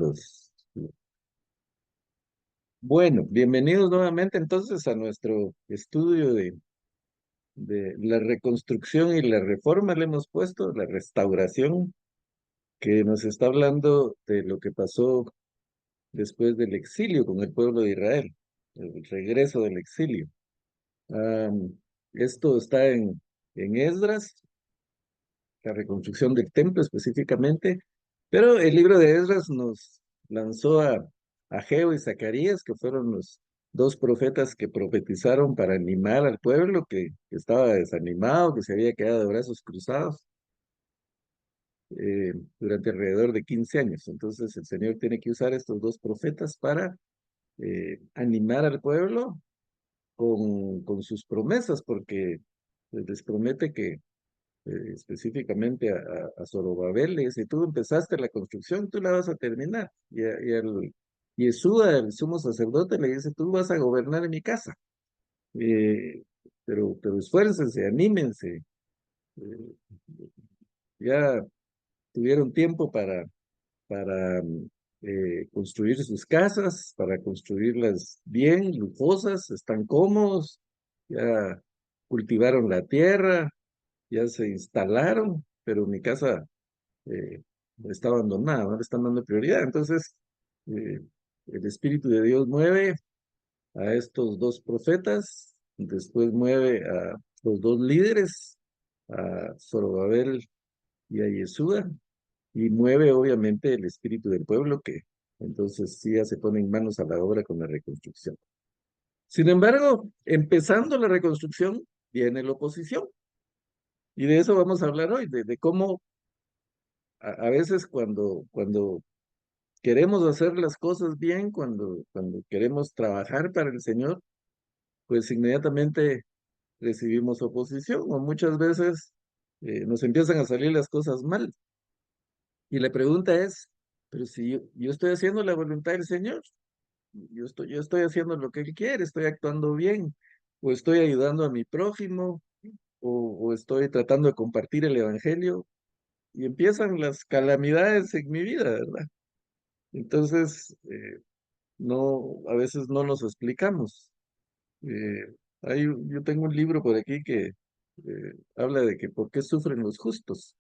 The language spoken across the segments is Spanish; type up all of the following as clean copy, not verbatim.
Dos. Bueno, bienvenidos nuevamente entonces a nuestro estudio de la reconstrucción y la reforma, le hemos puesto, la restauración, que nos está hablando de lo que pasó después del exilio con el pueblo de Israel, el regreso del exilio. Am, Esto está en Esdras, la reconstrucción del templo específicamente, pero el libro de Esdras nos lanzó a Ageo y Zacarías, que fueron los dos profetas que profetizaron para animar al pueblo que estaba desanimado, que se había quedado de brazos cruzados durante alrededor de 15 años. Entonces el Señor tiene que usar estos dos profetas para animar al pueblo con sus promesas, porque les promete que específicamente a Zorobabel, le dice, tú empezaste la construcción, tú la vas a terminar. Y al Yeshua, el sumo sacerdote, le dice, tú vas a gobernar en mi casa. Eh, pero esfuércense, anímense. eh, ya tuvieron tiempo para construir sus casas, para construirlas bien, lujosas, están cómodos, ya cultivaron la tierra, ya se instalaron, pero mi casa eh, está abandonada, no le están dando prioridad. Entonces, eh, el Espíritu de Dios mueve a estos dos profetas, después mueve a los dos líderes, a Zorobabel y a Yeshua, y mueve obviamente el espíritu del pueblo que entonces sí ya se ponen manos a la obra con la reconstrucción. Sin embargo, empezando la reconstrucción, viene la oposición. Y de eso vamos a hablar hoy, de cómo a veces cuando queremos hacer las cosas bien, cuando queremos trabajar para el Señor, pues inmediatamente recibimos oposición o muchas veces nos empiezan a salir las cosas mal. Y la pregunta es, pero si yo estoy haciendo la voluntad del Señor, yo estoy haciendo lo que Él quiere, estoy actuando bien, o estoy ayudando a mi prójimo, o estoy tratando de compartir el Evangelio, y empiezan las calamidades en mi vida, ¿verdad? Entonces, no, a veces no nos explicamos. Yo tengo un libro por aquí que habla de que por qué sufren los justos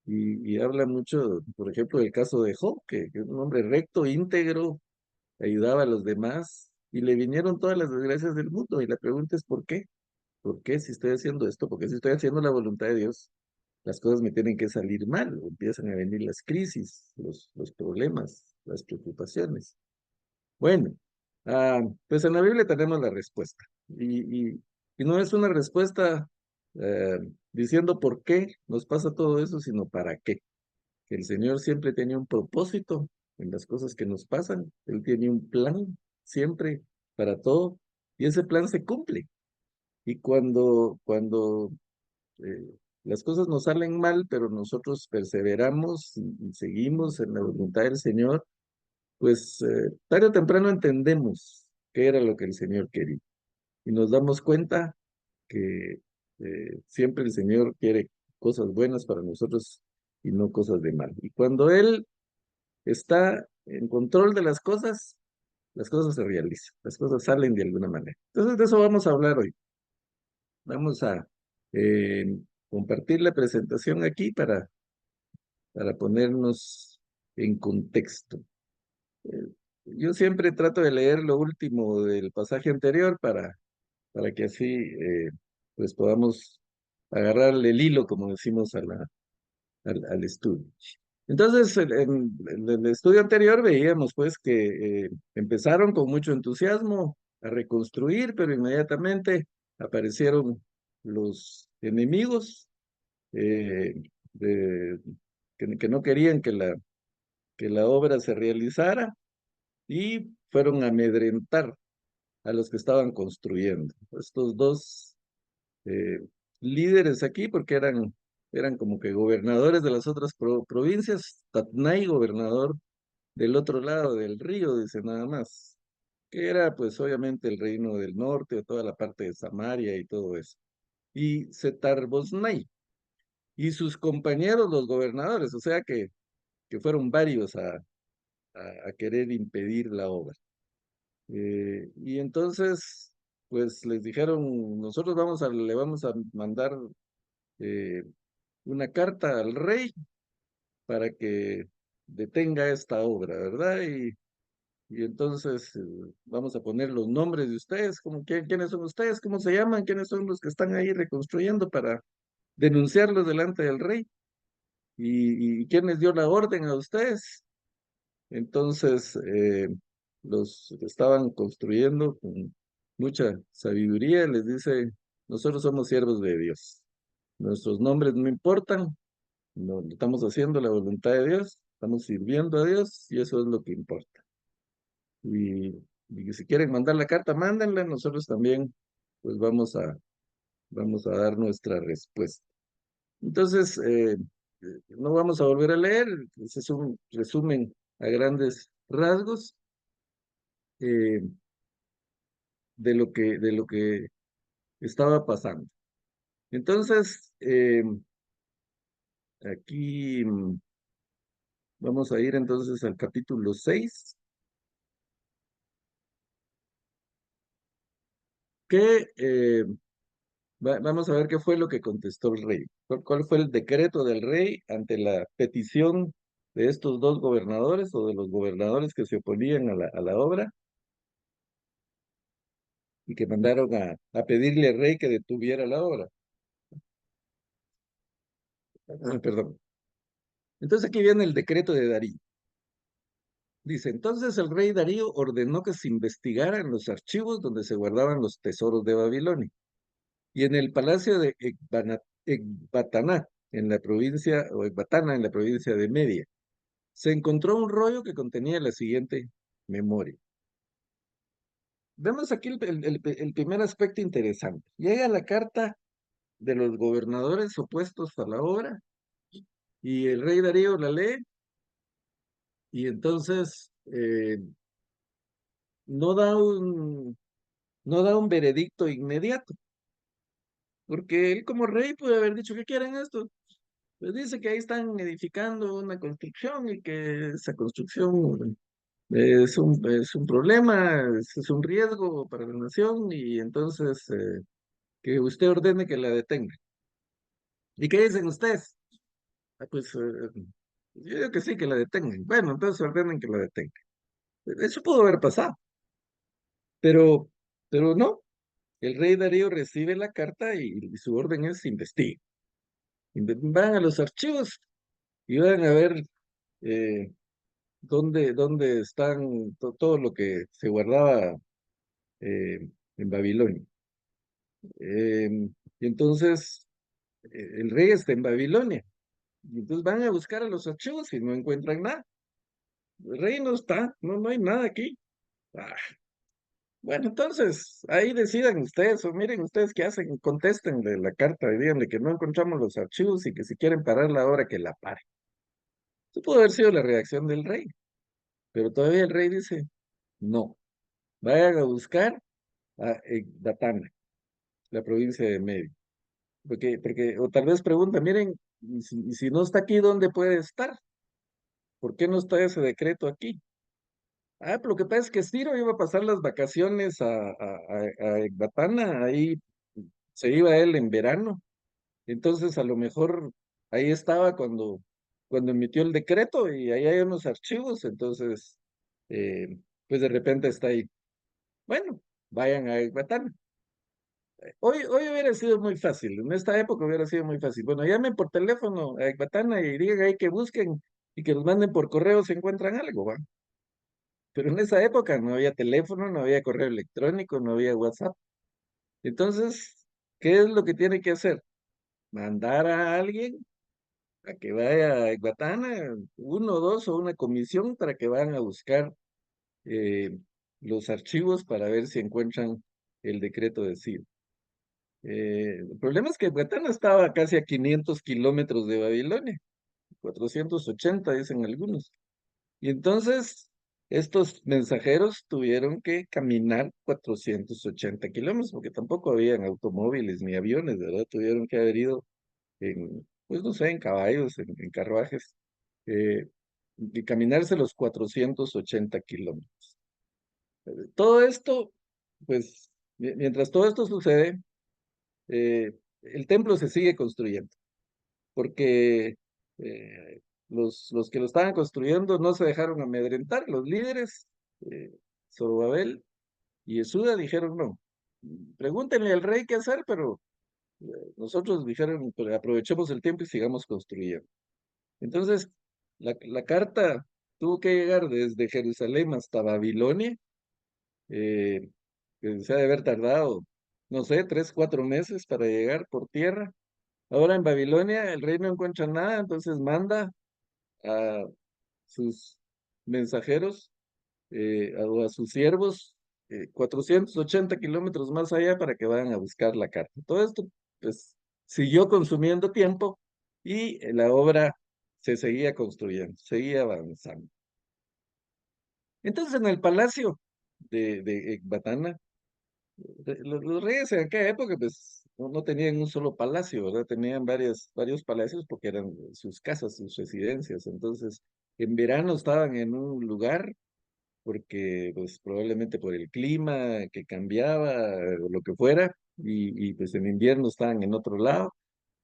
y habla mucho, por ejemplo, del caso de Job, que es un hombre recto, íntegro, ayudaba a los demás y le vinieron todas las desgracias del mundo y la pregunta es ¿por qué? ¿Por qué si estoy haciendo esto? ¿Por qué si estoy haciendo la voluntad de Dios? Las cosas me tienen que salir mal, o empiezan a venir las crisis, los problemas, las preocupaciones. Bueno, pues en la Biblia tenemos la respuesta. Y no es una respuesta eh, diciendo por qué nos pasa todo eso, sino para qué. Que el Señor siempre tenía un propósito en las cosas que nos pasan. Él tiene un plan siempre para todo. Y ese plan se cumple. Y cuando las cosas nos salen mal, pero nosotros perseveramos y seguimos en la voluntad del Señor, pues tarde o temprano entendemos qué era lo que el Señor quería. Y nos damos cuenta que siempre el Señor quiere cosas buenas para nosotros y no cosas de mal. Y cuando Él está en control de las cosas se realizan, las cosas salen de alguna manera. Entonces de eso vamos a hablar hoy. Vamos a eh, compartir la presentación aquí para ponernos en contexto. Eh, yo siempre trato de leer lo último del pasaje anterior para que así pues podamos agarrarle el hilo, como decimos, al estudio. Entonces, en el estudio anterior veíamos pues que empezaron con mucho entusiasmo a reconstruir, pero inmediatamente aparecieron los enemigos eh, de- que no querían que la obra se realizara y fueron a amedrentar a los que estaban construyendo. Estos dos eh, líderes aquí, porque eran como que gobernadores de las otras provincias, Tatnai, gobernador del otro lado del río, dice nada más, que era pues obviamente el reino del norte, toda la parte de Samaria y todo eso. Y Setar Bosnai, y sus compañeros los gobernadores, o sea que fueron varios a querer impedir la obra. Y entonces, pues les dijeron, nosotros le vamos a mandar eh, una carta al rey para que detenga esta obra, ¿verdad? Y entonces vamos a poner los nombres de ustedes, como quiénes son ustedes, cómo se llaman, quiénes son los que están ahí reconstruyendo para denunciarlos delante del rey y quién les dio la orden a ustedes. Entonces, los que estaban construyendo con mucha sabiduría les dice, nosotros somos siervos de Dios. Nuestros nombres no importan, no estamos haciendo la voluntad de Dios, estamos sirviendo a Dios y eso es lo que importa. Y, y si quieren mandar la carta, mándenla, nosotros también pues vamos a dar nuestra respuesta. Entonces, no vamos a volver a leer, ese es un resumen a grandes rasgos eh, de lo que estaba pasando. Entonces, aquí vamos a ir entonces al capítulo 6 que vamos a ver qué fue lo que contestó el rey. ¿Cuál fue el decreto del rey ante la petición de estos dos gobernadores o de los gobernadores que se oponían a la obra y que mandaron a pedirle al rey que detuviera la obra? Perdón. Entonces aquí viene el decreto de Darío. Dice, entonces el rey Darío ordenó que se investigaran los archivos donde se guardaban los tesoros de Babilonia. Y en el palacio de Ecbatana, en la provincia, o Ecbatana, en la provincia de Media, se encontró un rollo que contenía la siguiente memoria. Vemos aquí el primer aspecto interesante. Llega la carta de los gobernadores opuestos a la obra y el rey Darío la lee y entonces no da un, no da un veredicto inmediato, porque él como rey puede haber dicho, ¿qué quieren esto? Pues dice que ahí están edificando una construcción y que esa construcción es un problema, es un riesgo para la nación y entonces que usted ordene que la detenga. ¿Y qué dicen ustedes? Pues yo digo que sí, que la detengan. Bueno, entonces ordenen que la detengan. Eso pudo haber pasado, pero, pero no. El rey Darío recibe la carta y su orden es investigar. Van a los archivos y van a ver eh, dónde están todo lo que se guardaba en Babilonia. Y entonces el rey está en Babilonia. Y entonces van a buscar a los archivos y no encuentran nada. El rey no está, no hay nada aquí. Ah, bueno, entonces ahí decidan ustedes o miren ustedes qué hacen, contéstenle la carta y díganle que no encontramos los archivos y que si quieren parar la obra que la pare. Eso pudo haber sido la reacción del rey, pero todavía el rey dice, no, vayan a buscar a Ecbatana, la provincia de Medio. O tal vez pregunta, miren, y si no está aquí, ¿dónde puede estar? ¿Por qué no está ese decreto aquí? Ah, pero lo que pasa es que Ciro iba a pasar las vacaciones a Ecbatana, ahí se iba él en verano, entonces a lo mejor ahí estaba cuando emitió el decreto y ahí hay unos archivos, entonces eh, pues de repente está ahí. Bueno, vayan a Ecbatana. Hoy hubiera sido muy fácil, en esta época hubiera sido muy fácil. Bueno, llamen por teléfono a Ecbatana y digan ahí que busquen y que los manden por correo si encuentran algo, ¿va? Pero en esa época no había teléfono, no había correo electrónico, no había WhatsApp. Entonces, ¿qué es lo que tiene que hacer? Mandar a alguien a que vaya a Ecbatana, uno o dos o una comisión para que vayan a buscar eh, los archivos para ver si encuentran el decreto de Ciro. El problema es que Ecbatana estaba casi a 500 kilómetros de Babilonia, 480 dicen algunos. Y entonces estos mensajeros tuvieron que caminar 480 kilómetros, porque tampoco habían automóviles ni aviones, ¿verdad? Tuvieron que haber ido pues no sé, en caballos, en carruajes. y caminarse los 480 kilómetros. Todo esto, pues, mientras todo esto sucede, el templo se sigue construyendo, porque los que lo estaban construyendo no se dejaron amedrentar. Los líderes, eh, Zorobabel y Yesuda, dijeron no. Pregúntenle al rey qué hacer, pero nosotros dijeron, "Pero aprovechemos el tiempo y sigamos construyendo". Entonces, la carta tuvo que llegar desde Jerusalén hasta Babilonia, eh, que se ha de haber tardado, no sé, 3, 4 meses para llegar por tierra. Ahora en Babilonia el rey no encuentra nada, entonces manda a sus mensajeros o a sus siervos 480 kilómetros más allá para que vayan a buscar la carta. Todo esto, pues, siguió consumiendo tiempo y la obra se seguía construyendo, seguía avanzando. Entonces, en el palacio de Ecbatana, los reyes en aquella época, pues, no tenían un solo palacio, ¿verdad? Tenían varios palacios porque eran sus casas, sus residencias. Entonces, en verano estaban en un lugar porque pues probablemente por el clima que cambiaba o lo que fuera, y pues en invierno estaban en otro lado,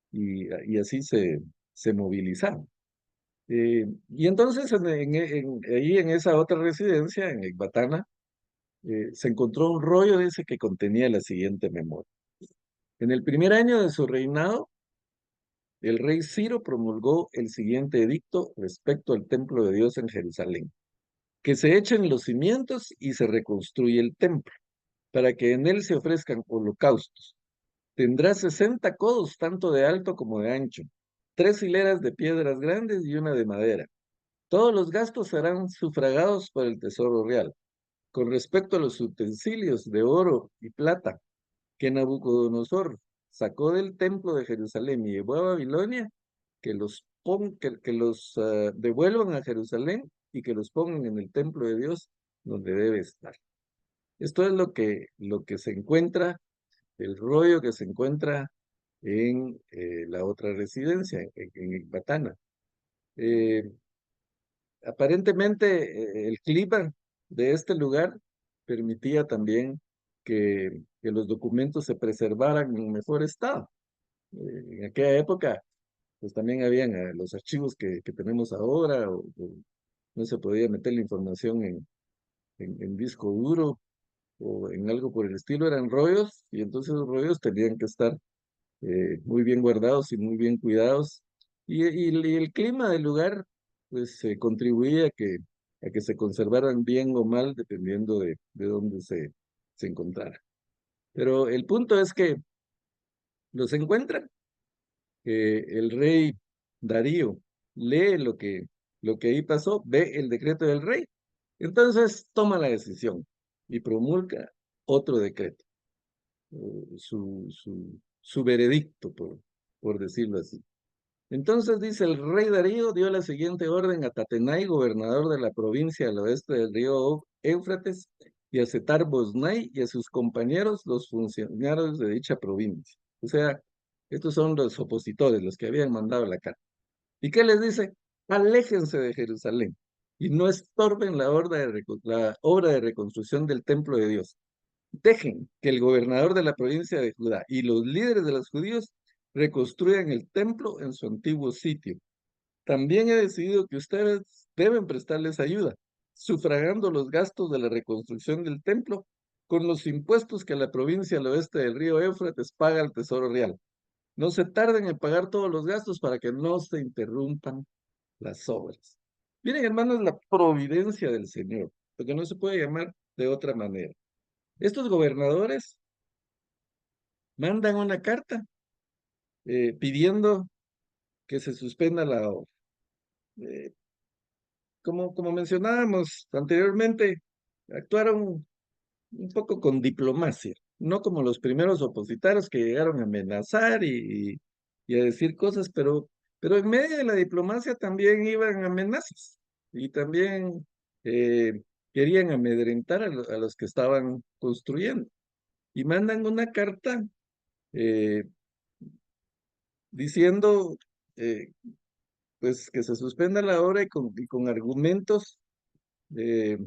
y así se movilizaban. Y entonces ahí en esa otra residencia, en Ecbatana, se encontró un rollo de ese que contenía la siguiente memoria. En el primer año de su reinado, el rey Ciro promulgó el siguiente edicto respecto al templo de Dios en Jerusalén: que se echen los cimientos y se reconstruye el templo, para que en él se ofrezcan holocaustos. Tendrá 60 codos, tanto de alto como de ancho, 3 hileras de piedras grandes y una de madera. Todos los gastos serán sufragados por el tesoro real. Con respecto a los utensilios de oro y plata que Nabucodonosor sacó del templo de Jerusalén y llevó a Babilonia, que los devuelvan a Jerusalén y que los pongan en el templo de Dios donde debe estar. Esto es lo que se encuentra, el rollo que se encuentra en la otra residencia, en Ecbatana. Eh, Aparentemente, el clima de este lugar permitía también que los documentos se preservaran en mejor estado. En aquella época, pues también habían los archivos que tenemos ahora, o no se podía meter la información en disco duro o en algo por el estilo, eran rollos, y entonces los rollos tenían que estar muy bien guardados y muy bien cuidados. Y el clima del lugar, pues, contribuía a que se conservaran bien o mal, dependiendo de dónde se encontrara. Pero el punto es que los encuentran. El rey Darío lee lo que ahí pasó, ve el decreto del rey, entonces toma la decisión y promulga otro decreto, su veredicto, por decirlo así. Entonces dice: el rey Darío dio la siguiente orden a Tatenai, gobernador de la provincia al oeste del río Éufrates, y a Setar Bosnai y a sus compañeros, los funcionarios de dicha provincia. O sea, estos son los opositores, los que habían mandado la carta. ¿Y qué les dice? Aléjense de Jerusalén y no estorben la obra de reconstrucción del templo de Dios. Dejen que el gobernador de la provincia de Judá y los líderes de los judíos reconstruyan el templo en su antiguo sitio. También he decidido que ustedes deben prestarles ayuda, sufragando los gastos de la reconstrucción del templo con los impuestos que la provincia al oeste del río Éufrates paga al Tesoro Real. No se tarden en pagar todos los gastos para que no se interrumpan las obras. Miren, hermanos, la providencia del Señor, porque no se puede llamar de otra manera. Estos gobernadores mandan una carta pidiendo que se suspenda la obra. Eh, como mencionábamos anteriormente, actuaron un poco con diplomacia, no como los primeros opositarios que llegaron a amenazar y a decir cosas, pero en medio de la diplomacia también iban amenazas y también eh, querían amedrentar a los que estaban construyendo. Y mandan una carta eh, diciendo, eh, pues que se suspenda la obra y con argumentos eh,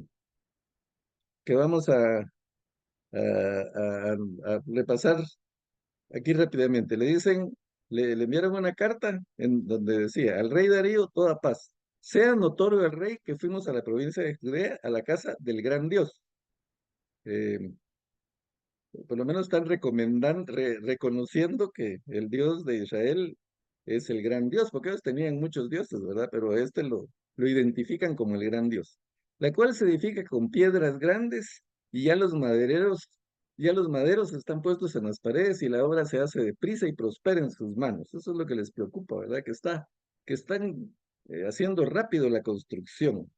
que vamos a repasar aquí rápidamente. Le enviaron una carta en donde decía, al rey Darío, toda paz. Sea notorio al rey que fuimos a la provincia de Judea, a la casa del gran Dios. Eh, por lo menos están reconociendo que el Dios de Israel es el gran Dios, porque ellos tenían muchos dioses, ¿verdad? Pero este lo identifican como el gran Dios, la cual se edifica con piedras grandes y ya los maderos están puestos en las paredes y la obra se hace deprisa y prospera en sus manos. Eso es lo que les preocupa, ¿verdad? Que están haciendo rápido la construcción.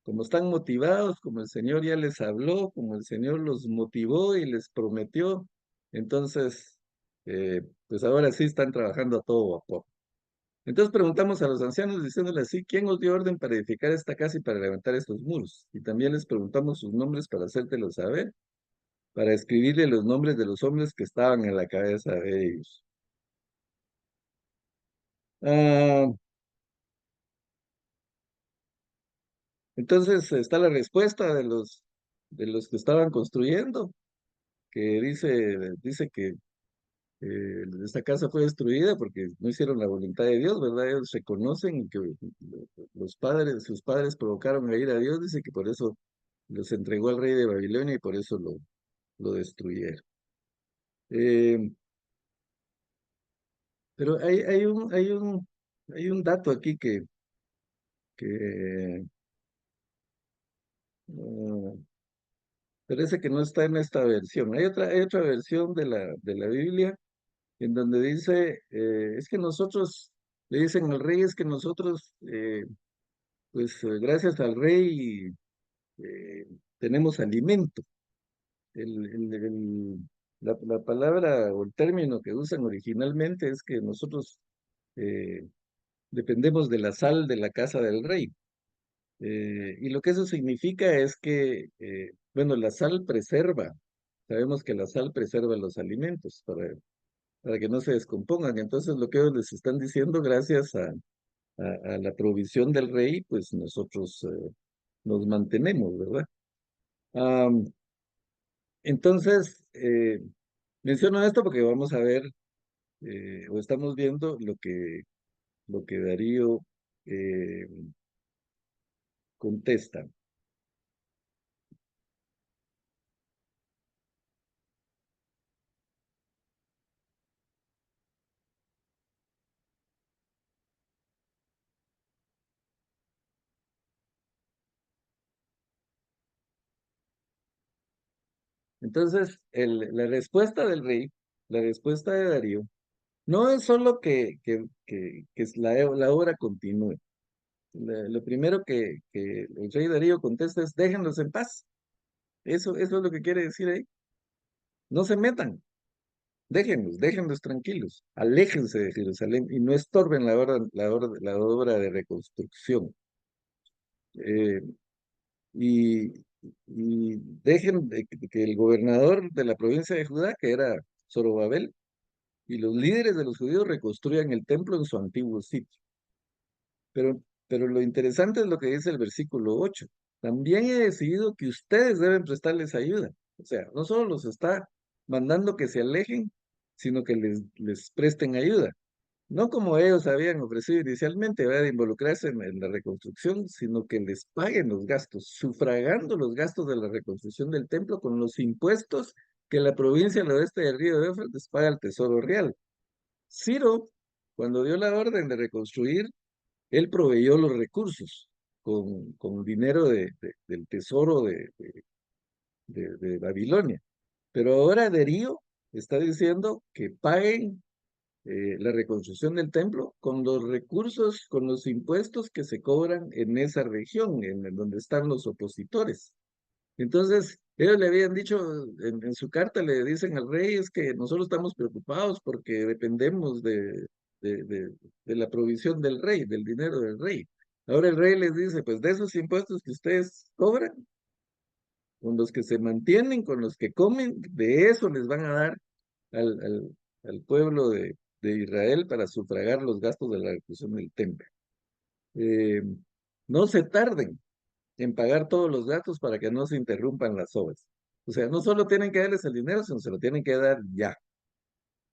Como están motivados, como el Señor ya les habló, como el Señor los motivó y les prometió, entonces, pues ahora sí están trabajando a todo vapor. Entonces preguntamos a los ancianos diciéndoles así, ¿quién os dio orden para edificar esta casa y para levantar estos muros? Y también les preguntamos sus nombres para hacértelo saber, para escribirle los nombres de los hombres que estaban en la cabeza de ellos. Ah, entonces está la respuesta de los que estaban construyendo, que dice que esta casa fue destruida porque no hicieron la voluntad de Dios, ¿verdad? Ellos reconocen que sus padres provocaron a ir a Dios, dice que por eso los entregó al rey de Babilonia y por eso lo destruyeron. Eh, pero hay un dato aquí que ah, parece que no está en esta versión. Hay otra versión de la Biblia en donde dice, es que nosotros, le dicen al rey, es que nosotros pues gracias al rey eh, tenemos alimento. La palabra o el término que usan originalmente es que nosotros eh, dependemos de la sal de la casa del rey. Y lo que eso significa es que, bueno, la sal preserva. Sabemos que la sal preserva los alimentos para que no se descompongan. Entonces, lo que ellos les están diciendo, gracias a la provisión del rey, pues nosotros nos mantenemos, ¿verdad? Am, entonces, menciono esto porque vamos a ver, o estamos viendo lo que Darío eh, contesta. Entonces, la respuesta del rey, la respuesta de Darío, no es solo que la obra continúe. Lo primero que el rey Darío contesta es, déjenlos en paz. Eso es lo que quiere decir ahí. No se metan, déjenlos tranquilos, aléjense de Jerusalén y no estorben la obra de reconstrucción. Eh, y, y dejen que el gobernador de la provincia de Judá, que era Zorobabel, y los líderes de los judíos reconstruyan el templo en su antiguo sitio. Pero lo interesante es lo que dice el versículo 8. También he decidido que ustedes deben prestarles ayuda. O sea, no solo los está mandando que se alejen, sino que les presten ayuda. No como ellos habían ofrecido inicialmente, ¿verdad? De involucrarse en la reconstrucción, sino que les paguen los gastos, sufragando los gastos de la reconstrucción del templo con los impuestos que la provincia al oeste del río de Éufrates paga al Tesoro Real. Ciro, cuando dio la orden de reconstruir, él proveyó los recursos con dinero del tesoro de Babilonia. Pero ahora Darío está diciendo que paguen la reconstrucción del templo con los recursos, con los impuestos que se cobran en esa región, en donde están los opositores. Entonces, ellos le habían dicho, en su carta le dicen al rey, es que nosotros estamos preocupados porque dependemos de, de, de la provisión del rey, del dinero del rey. Ahora el rey les dice, pues de esos impuestos que ustedes cobran, con los que se mantienen, con los que comen, de eso les van a dar al, al pueblo de Israel para sufragar los gastos de la reconstrucción del templo. eh, no se tarden en pagar todos los gastos para que no se interrumpan las obras. O sea, no solo tienen que darles el dinero, sino se lo tienen que dar ya.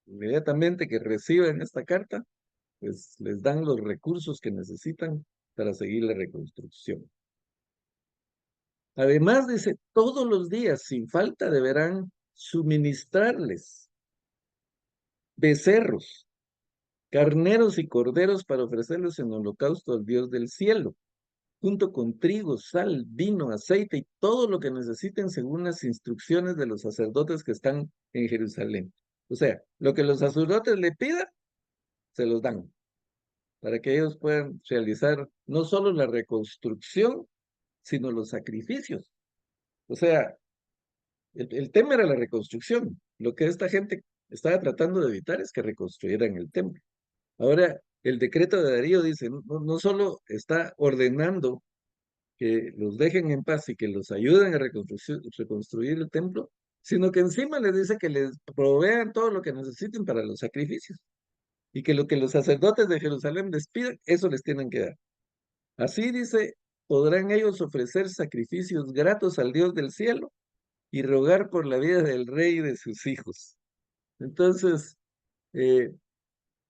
Inmediatamente que reciben esta carta, pues les dan los recursos que necesitan para seguir la reconstrucción. Además, dice, todos los días, sin falta, deberán suministrarles becerros, carneros y corderos para ofrecerlos en holocausto al Dios del cielo, junto con trigo, sal, vino, aceite y todo lo que necesiten según las instrucciones de los sacerdotes que están en Jerusalén. O sea, lo que los sacerdotes le pidan, se los dan, para que ellos puedan realizar no solo la reconstrucción, sino los sacrificios. O sea, el tema era la reconstrucción. Lo que esta gente estaba tratando de evitar es que reconstruyeran el templo. Ahora, el decreto de Darío dice, no solo está ordenando que los dejen en paz y que los ayuden a reconstruir el templo, sino que encima les dice que les provean todo lo que necesiten para los sacrificios y que lo que los sacerdotes de Jerusalén les pidan, eso les tienen que dar. Así dice, podrán ellos ofrecer sacrificios gratos al Dios del cielo y rogar por la vida del rey y de sus hijos. Entonces, eh,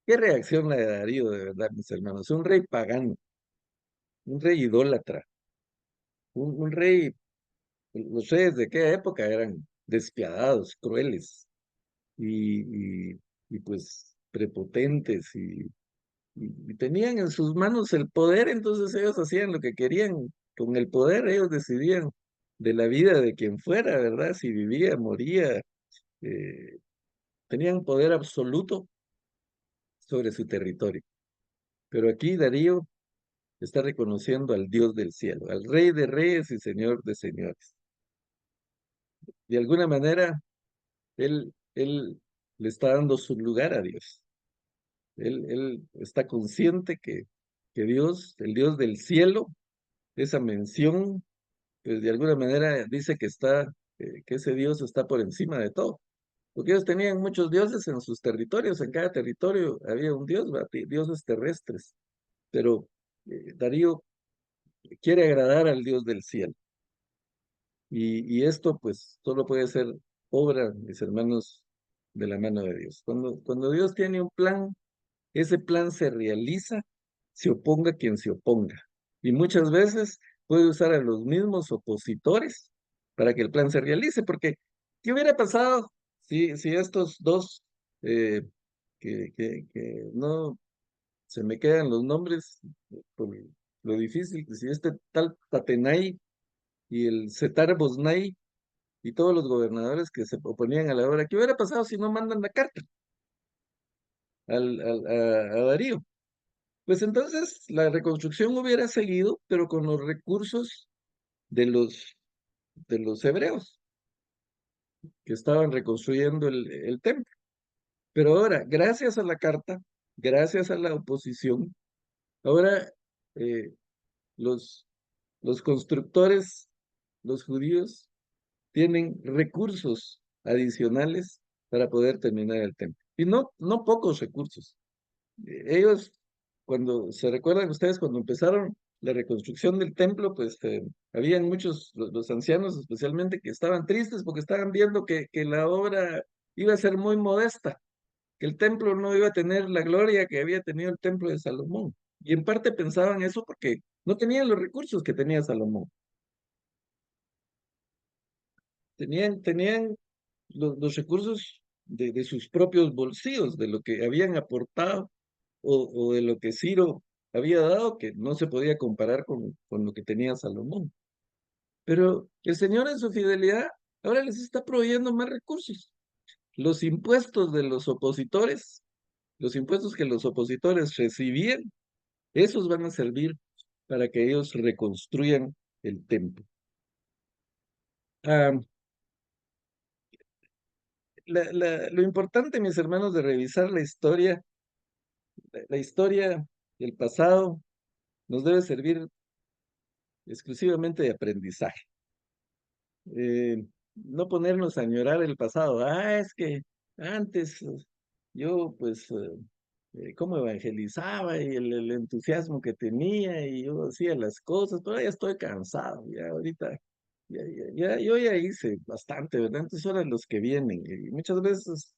¿qué reacción la de Darío, de verdad, mis hermanos? Un rey pagano, un rey idólatra, un rey, los reyes de aquella época eran despiadados, crueles y pues prepotentes y tenían en sus manos el poder, entonces ellos hacían lo que querían con el poder, ellos decidían de la vida de quien fuera, ¿verdad? Si vivía, moría, eh, tenían poder absoluto sobre su territorio. Pero aquí Darío está reconociendo al Dios del cielo, al Rey de reyes y Señor de señores. De alguna manera, él le está dando su lugar a Dios. Él está consciente que Dios, el Dios del cielo, esa mención, pues de alguna manera dice que que ese Dios está por encima de todo. Porque ellos tenían muchos dioses en sus territorios, en cada territorio había un dios, dioses terrestres. Pero Darío quiere agradar al Dios del cielo. Y esto pues solo puede ser obra, mis hermanos, de la mano de Dios. Cuando Dios tiene un plan, ese plan se realiza, se oponga quien se oponga. Y muchas veces puede usar a los mismos opositores para que el plan se realice, porque ¿qué hubiera pasado si estos dos, eh, que no se me quedan los nombres por lo difícil, si este tal Tatenay y el Setar Bosnay y todos los gobernadores que se oponían a la obra, ¿qué hubiera pasado si no mandan la carta a Darío? Pues entonces la reconstrucción hubiera seguido, pero con los recursos de de los hebreos que estaban reconstruyendo el templo. Pero ahora, gracias a la carta, gracias a la oposición, ahora eh, los, los constructores, los judíos, tienen recursos adicionales para poder terminar el templo. Y no pocos recursos. Ellos, cuando se recuerdan ustedes, cuando empezaron la reconstrucción del templo, pues habían muchos, los ancianos especialmente, que estaban tristes porque estaban viendo que la obra iba a ser muy modesta, que el templo no iba a tener la gloria que había tenido el templo de Salomón. Y en parte pensaban eso porque no tenían los recursos que tenía Salomón. Tenían los recursos de sus propios bolsillos, de lo que habían aportado o de lo que Ciro había dado, que no se podía comparar con lo que tenía Salomón. Pero el Señor en su fidelidad ahora les está proveyendo más recursos. Los impuestos de los opositores, los impuestos que los opositores recibían, esos van a servir para que ellos reconstruyan el templo. Ah, lo importante, mis hermanos, de revisar la historia, el pasado, nos debe servir exclusivamente de aprendizaje. No ponernos a añorar el pasado. Es que antes yo, pues, cómo evangelizaba y el entusiasmo que tenía y yo hacía las cosas, pero ya estoy cansado, ya ahorita, yo ya hice bastante, ¿verdad? Entonces ahora los que vienen, y muchas veces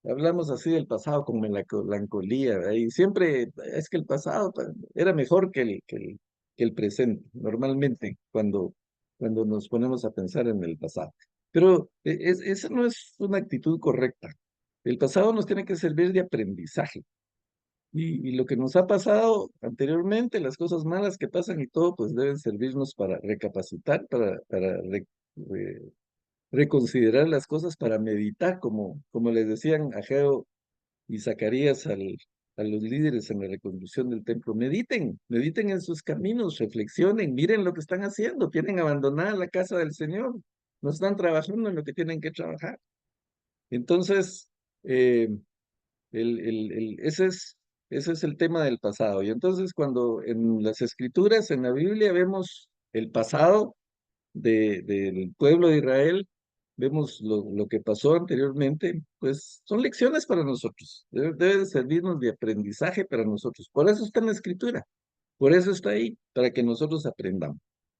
hablamos así del pasado con melancolía, ¿verdad? Y siempre es que el pasado era mejor que el presente, normalmente, cuando nos ponemos a pensar en el pasado. Pero esa no es una actitud correcta. El pasado nos tiene que servir de aprendizaje. Y lo que nos ha pasado anteriormente, las cosas malas que pasan y todo, pues deben servirnos para recapacitar, para reconsiderar las cosas, para meditar, como les decían Ageo y Zacarías a los líderes en la reconstrucción del templo. Mediten en sus caminos, reflexionen, miren lo que están haciendo, tienen abandonada la casa del Señor, no están trabajando en lo que tienen que trabajar. Entonces, eh, ese es el tema del pasado. Y entonces cuando en las escrituras, en la Biblia, vemos el pasado del pueblo de Israel, vemos lo que pasó anteriormente, pues son lecciones para nosotros. Debe de servirnos de aprendizaje para nosotros. Por eso está en la escritura. Por eso está ahí, para que nosotros aprendamos.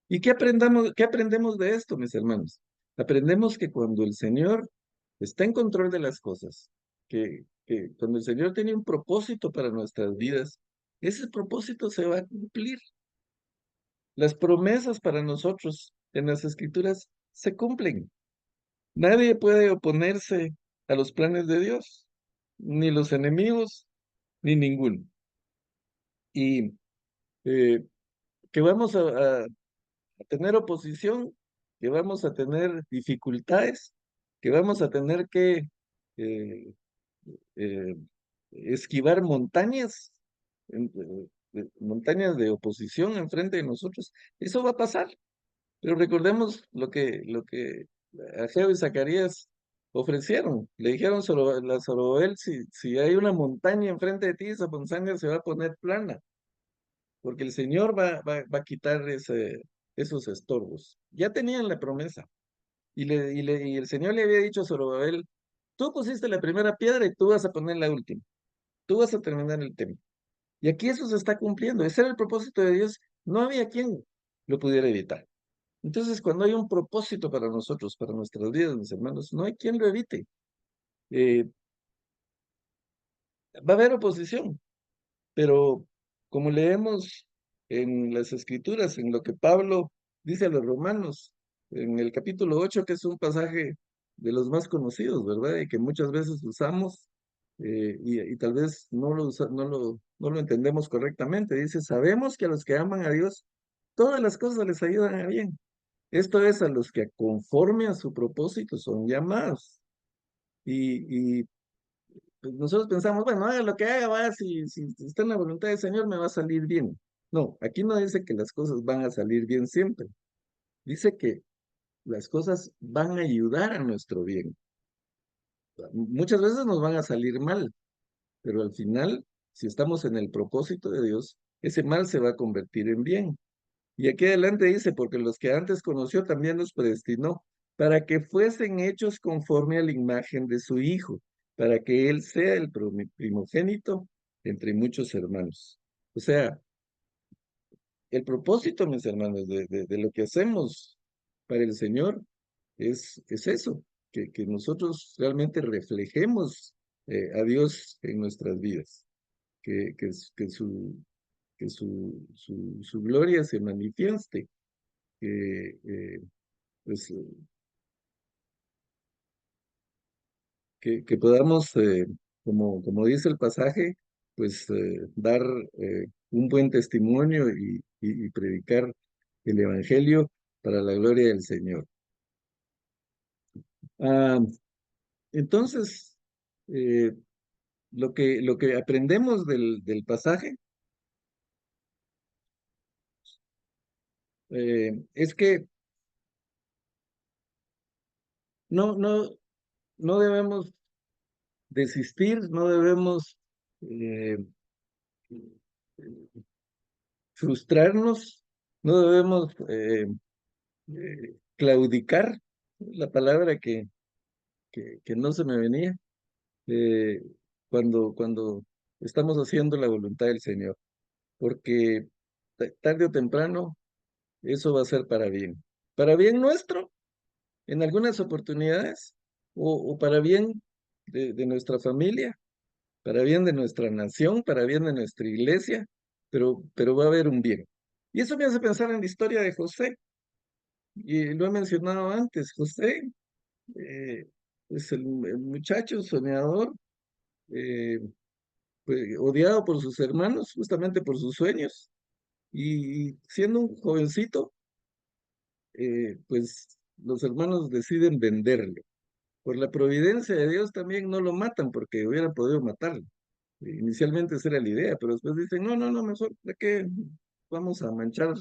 ¿Y qué aprendemos de esto, mis hermanos? Aprendemos que cuando el Señor está en control de las cosas, que cuando el Señor tiene un propósito para nuestras vidas, ese propósito se va a cumplir. Las promesas para nosotros en las Escrituras se cumplen. Nadie puede oponerse a los planes de Dios, ni los enemigos, ni ninguno. Y eh, que vamos a tener oposición, que vamos a tener dificultades, que vamos a tener que eh, eh, esquivar montañas, montañas de oposición enfrente de nosotros. Eso va a pasar, pero recordemos lo que Ageo y Zacarías ofrecieron. Le dijeron a Zorobabel, si hay una montaña enfrente de ti, esa montaña se va a poner plana, porque el Señor va a quitar esos estorbos. Ya tenían la promesa. Y el Señor le había dicho a Zorobabel, tú pusiste la primera piedra y tú vas a poner la última. Tú vas a terminar el templo. Y aquí eso se está cumpliendo. Ese era el propósito de Dios. No había quien lo pudiera evitar. Entonces, cuando hay un propósito para nosotros, para nuestras vidas, mis hermanos, no hay quien lo evite. Eh, Va a haber oposición, pero como leemos en las Escrituras, en lo que Pablo dice a los romanos, en el capítulo 8, que es un pasaje de los más conocidos, ¿verdad? Y que muchas veces usamos y tal vez no lo entendemos correctamente. Dice, sabemos que a los que aman a Dios, todas las cosas les ayudan a bien. Esto es a los que conforme a su propósito son llamados. Y pues nosotros pensamos, bueno, haga lo que haga, va, si está en la voluntad del Señor, me va a salir bien. No, aquí no dice que las cosas van a salir bien siempre. Dice que las cosas van a ayudar a nuestro bien. Muchas veces nos van a salir mal, pero al final, si estamos en el propósito de Dios, ese mal se va a convertir en bien. Y aquí adelante dice, porque los que antes conoció también los predestinó para que fuesen hechos conforme a la imagen de su Hijo, para que Él sea el primogénito entre muchos hermanos. O sea, el propósito, mis hermanos, de lo que hacemos para el Señor es eso, que nosotros realmente reflejemos a Dios en nuestras vidas, que su gloria se manifieste, que pues, que podamos, como dice el pasaje, pues dar un buen testimonio y predicar el Evangelio para la gloria del Señor. Ah, entonces, eh, lo que aprendemos del pasaje es que no, no, no debemos desistir, no debemos eh, frustrarnos, no debemos claudicar, la palabra que no se me venía, eh, cuando estamos haciendo la voluntad del Señor, porque tarde o temprano eso va a ser para bien nuestro en algunas oportunidades, o para bien de nuestra familia, para bien de nuestra nación, para bien de nuestra iglesia, pero va a haber un bien. Y eso me hace pensar en la historia de José, y lo he mencionado antes. José es el muchacho soñador, eh, odiado por sus hermanos, justamente por sus sueños, y siendo un jovencito, pues los hermanos deciden venderlo. Por la providencia de Dios también no lo matan porque hubieran podido matarlo. Inicialmente esa era la idea, pero después dicen, no, no, no, mejor, ¿de qué vamos a manchar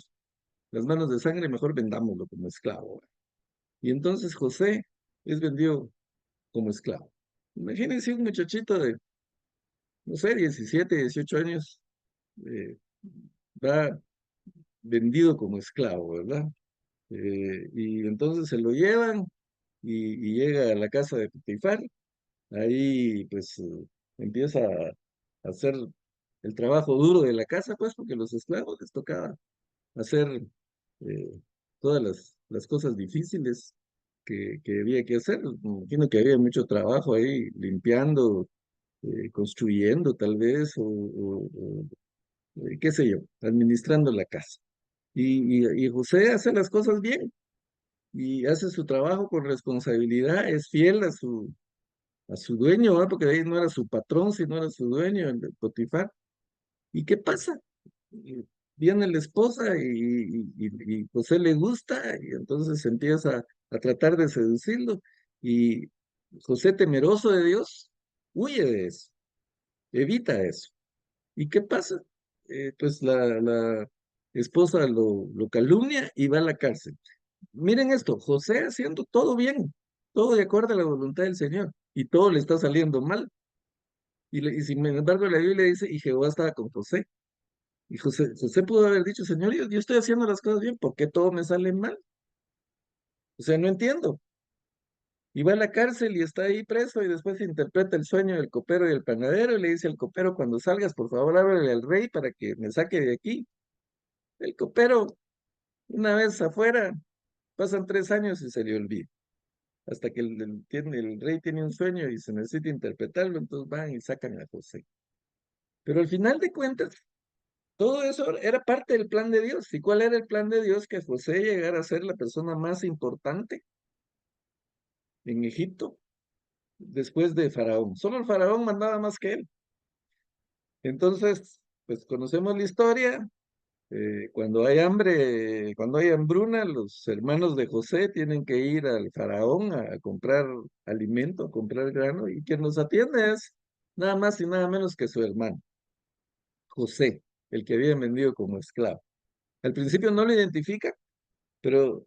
las manos de sangre? Mejor vendámoslo como esclavo. Y entonces José es vendido como esclavo. Imagínense un muchachito de, no sé, 17, 18 años, eh, va vendido como esclavo, ¿verdad? Y entonces se lo llevan y llega a la casa de Potifar. Ahí pues empieza a hacer el trabajo duro de la casa, pues porque los esclavos les tocaba hacer eh, todas las cosas difíciles que había que hacer. Me imagino que había mucho trabajo ahí, limpiando, construyendo tal vez, qué sé yo, administrando la casa. Y José hace las cosas bien y hace su trabajo con responsabilidad, es fiel a su dueño, ¿verdad? Porque de ahí no era su patrón, sino era su dueño, el de Potifar. ¿Y qué pasa? Y viene la esposa y José le gusta y entonces empieza a tratar de seducirlo y José, temeroso de Dios, huye de eso, evita eso. ¿Y qué pasa? Pues la esposa lo calumnia y va a la cárcel. Miren esto, José haciendo todo bien, todo de acuerdo a la voluntad del Señor, y todo le está saliendo mal. Y sin embargo la Biblia dice, y Jehová estaba con José. Y José pudo haber dicho, Señor, yo estoy haciendo las cosas bien, ¿por qué todo me sale mal? O sea, no entiendo. Y va a la cárcel y está ahí preso y después interpreta el sueño del copero y el panadero y le dice al copero, cuando salgas, por favor, háblale al rey para que me saque de aquí. El copero, una vez afuera, pasan 3 años y se le olvida. Hasta que el rey tiene un sueño y se necesita interpretarlo, entonces van y sacan a José. Pero al final de cuentas, todo eso era parte del plan de Dios. ¿Y cuál era el plan de Dios? Que José llegara a ser la persona más importante en Egipto después de Faraón. Solo el Faraón mandaba más que él. Entonces, pues conocemos la historia. Cuando hay hambre, cuando hay hambruna, los hermanos de José tienen que ir al Faraón a comprar alimento, a comprar grano, y quien los atiende es nada más y nada menos que su hermano, José, el que había vendido como esclavo. Al principio no lo identifica, pero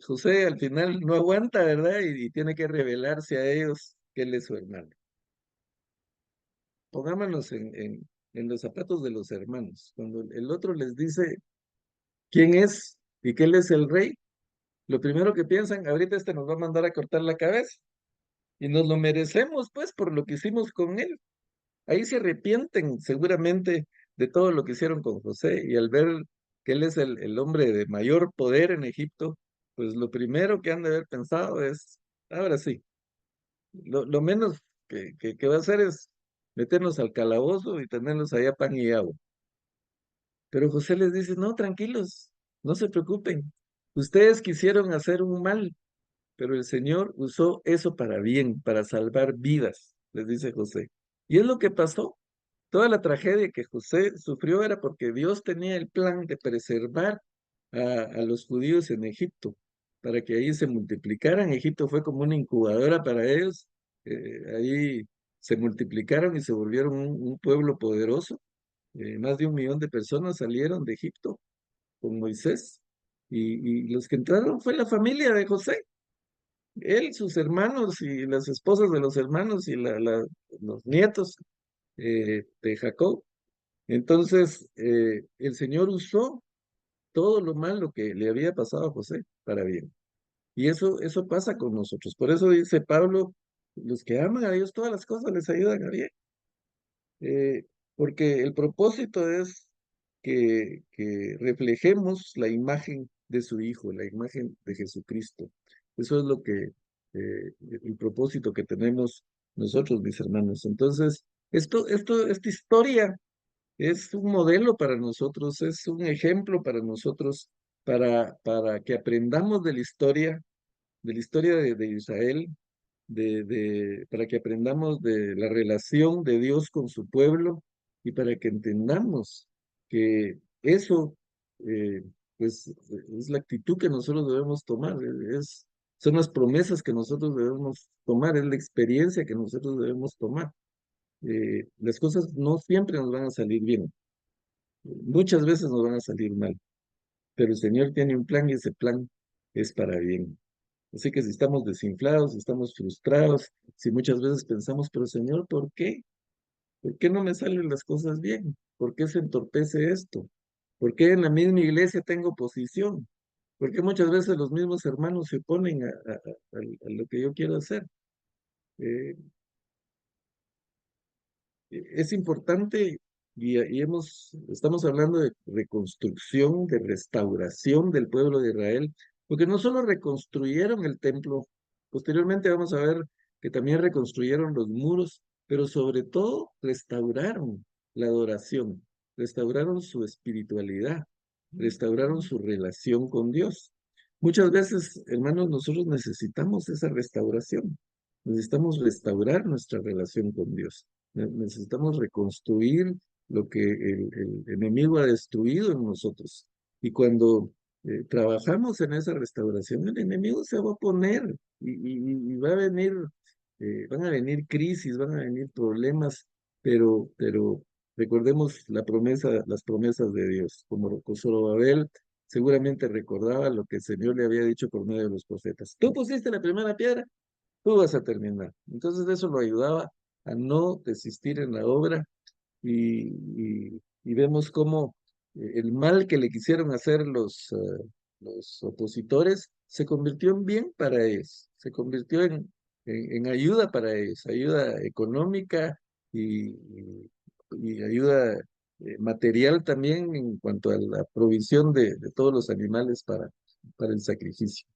José al final no aguanta, ¿verdad? Y tiene que revelarse a ellos que él es su hermano. Pongámonos en los zapatos de los hermanos. Cuando el otro les dice quién es y que él es el rey, lo primero que piensan, ahorita este nos va a mandar a cortar la cabeza. Y nos lo merecemos, pues, por lo que hicimos con él. Ahí se arrepienten seguramente de todo lo que hicieron con José. Y al ver que él es el hombre de mayor poder en Egipto, pues lo primero que han de haber pensado es, ahora sí, lo menos que va a hacer es meternos al calabozo y tenernos allá pan y agua. Pero José les dice, no, tranquilos, no se preocupen. Ustedes quisieron hacer un mal, pero el Señor usó eso para bien, para salvar vidas, les dice José. Y es lo que pasó. Toda la tragedia que José sufrió era porque Dios tenía el plan de preservar a los judíos en Egipto, para que ahí se multiplicaran. Egipto fue como una incubadora para ellos. Ahí se multiplicaron y se volvieron un pueblo poderoso. Más de 1 millón de personas salieron de Egipto con Moisés. Y los que entraron fue la familia de José. Él, sus hermanos y las esposas de los hermanos y los nietos de Jacob. Entonces, el Señor usó todo lo malo que le había pasado a José para bien. Y eso pasa con nosotros. Por eso dice Pablo, los que aman a Dios, todas las cosas les ayudan a bien. Eh, porque el propósito es que reflejemos la imagen de su Hijo, la imagen de Jesucristo. Eso es lo que, el propósito que tenemos nosotros, mis hermanos. Entonces, esta historia es un modelo para nosotros, es un ejemplo para nosotros, para que aprendamos de la historia de Israel, para que aprendamos de la relación de Dios con su pueblo y para que entendamos que eso, eh, pues, es la actitud que nosotros debemos tomar, son las promesas que nosotros debemos tomar, es la experiencia que nosotros debemos tomar. Las cosas no siempre nos van a salir bien, muchas veces nos van a salir mal, pero el Señor tiene un plan y ese plan es para bien. Así que si estamos desinflados, si estamos frustrados, si muchas veces pensamos, pero Señor, ¿por qué? ¿Por qué no me salen las cosas bien? ¿Por qué se entorpece esto? ¿Por qué en la misma iglesia tengo oposición? ¿Por qué muchas veces los mismos hermanos se oponen a lo que yo quiero hacer? Eh, es importante estamos hablando de reconstrucción, de restauración del pueblo de Israel, porque no solo reconstruyeron el templo, posteriormente vamos a ver que también reconstruyeron los muros, pero sobre todo restauraron la adoración, restauraron su espiritualidad, restauraron su relación con Dios. Muchas veces, hermanos, nosotros necesitamos esa restauración, necesitamos restaurar nuestra relación con Dios. Necesitamos reconstruir lo que el enemigo ha destruido en nosotros. Y cuando trabajamos en esa restauración, el enemigo se va a oponer y va a venir, van a venir crisis, van a venir problemas, pero recordemos las promesas de Dios. Como Zorobabel seguramente recordaba lo que el Señor le había dicho por medio de los profetas. Tú pusiste la primera piedra, tú vas a terminar. Entonces eso lo ayudaba a no desistir en la obra y vemos cómo el mal que le quisieron hacer los opositores se convirtió en bien para ellos, se convirtió en ayuda para ellos, ayuda económica y ayuda material también en cuanto a la provisión de todos los animales para el sacrificio.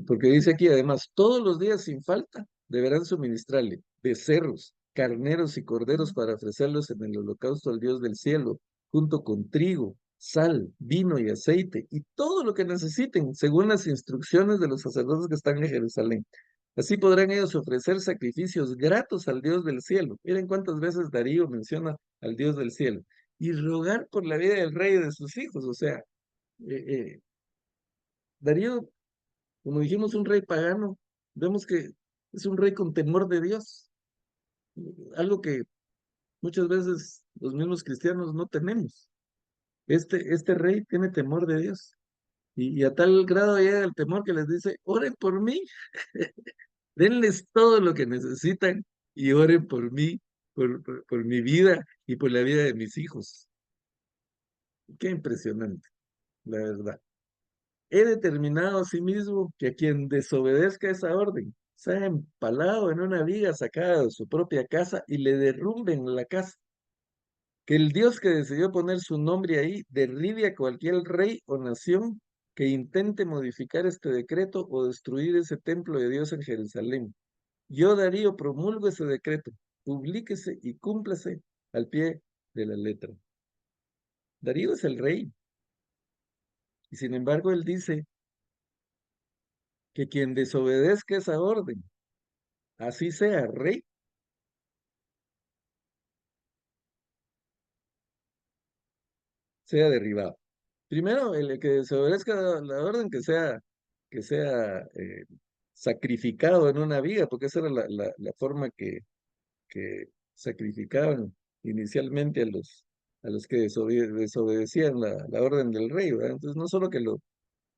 Porque dice aquí además, todos los días sin falta deberán suministrarle becerros, carneros y corderos para ofrecerlos en el holocausto al Dios del cielo, junto con trigo, sal, vino y aceite, y todo lo que necesiten, según las instrucciones de los sacerdotes que están en Jerusalén. Así podrán ellos ofrecer sacrificios gratos al Dios del cielo. Miren cuántas veces Darío menciona al Dios del cielo. Y rogar por la vida del rey y de sus hijos. O sea, eh, eh, Darío, como dijimos, un rey pagano, vemos que es un rey con temor de Dios, algo que muchas veces los mismos cristianos no tenemos. Este rey tiene temor de Dios y a tal grado llega el temor que les dice, oren por mí, denles todo lo que necesitan y oren por mí, por mi vida y por la vida de mis hijos. Qué impresionante, la verdad. He determinado asimismo que a quien desobedezca esa orden sea empalado en una viga sacada de su propia casa y le derrumben la casa. Que el Dios que decidió poner su nombre ahí derribe a cualquier rey o nación que intente modificar este decreto o destruir ese templo de Dios en Jerusalén. Yo, Darío, promulgo ese decreto, publíquese y cúmplase al pie de la letra. Darío es el rey, y sin embargo él dice que quien desobedezca esa orden, así sea rey, sea derribado. Primero, el que desobedezca la orden que sea sacrificado en una viga, porque esa era la forma que sacrificaban inicialmente a los que desobedecían la orden del rey, ¿verdad? Entonces, no solo que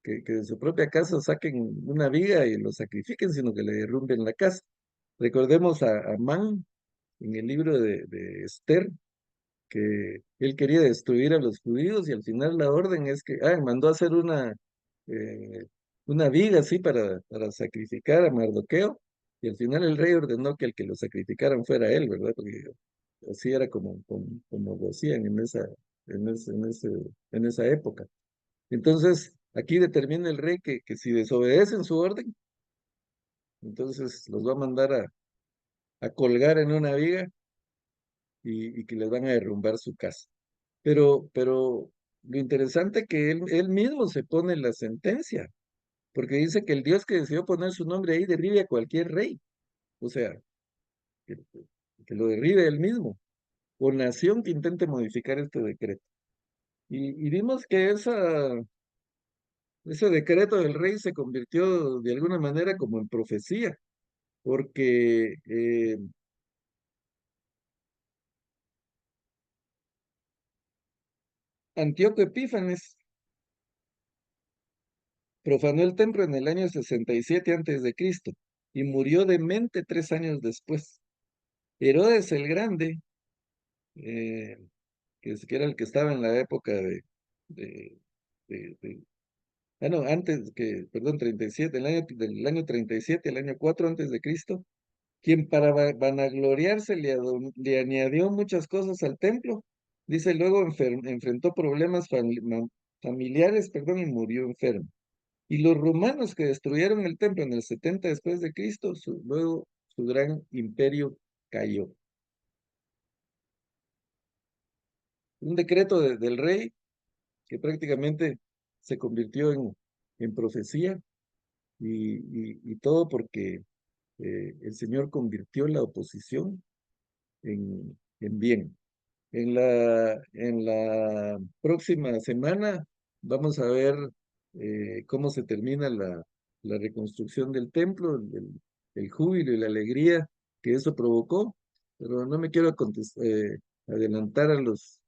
de su propia casa saquen una viga y lo sacrifiquen, sino que le derrumben la casa. Recordemos a Amán en el libro de Esther, que él quería destruir a los judíos y al final la orden es que, mandó a hacer eh, una viga así para sacrificar a Mardoqueo y al final el rey ordenó que el que lo sacrificaran fuera él, ¿verdad? Porque así era como lo hacían en esa época. Entonces, aquí determina el rey que si desobedecen su orden, entonces los va a mandar a colgar en una viga y que les van a derrumbar su casa. Pero lo interesante es que él mismo se pone la sentencia, porque dice que el Dios que decidió poner su nombre ahí derribe a cualquier rey, o sea, que, que lo derribe él mismo, o nación que intente modificar este decreto. Y vimos que ese decreto del rey se convirtió de alguna manera como en profecía, porque Antíoco Epífanes profanó el templo en el año 67 antes de Cristo y murió demente 3 años después. Herodes el Grande, eh, que era el que estaba en la época de, no, antes que, perdón, 37, del año 37 al año 4 antes de Cristo, quien para vanagloriarse le añadió muchas cosas al templo. Dice, luego enfrentó problemas familiares, perdón, y murió enfermo. Y los romanos que destruyeron el templo en el 70 después de Cristo, luego su gran imperio cayó. Un decreto del rey que prácticamente se convirtió en profecía y todo porque el Señor convirtió la oposición en bien. En la próxima semana vamos a ver cómo se termina la reconstrucción del templo, el júbilo y la alegría que eso provocó, pero no me quiero adelantar a los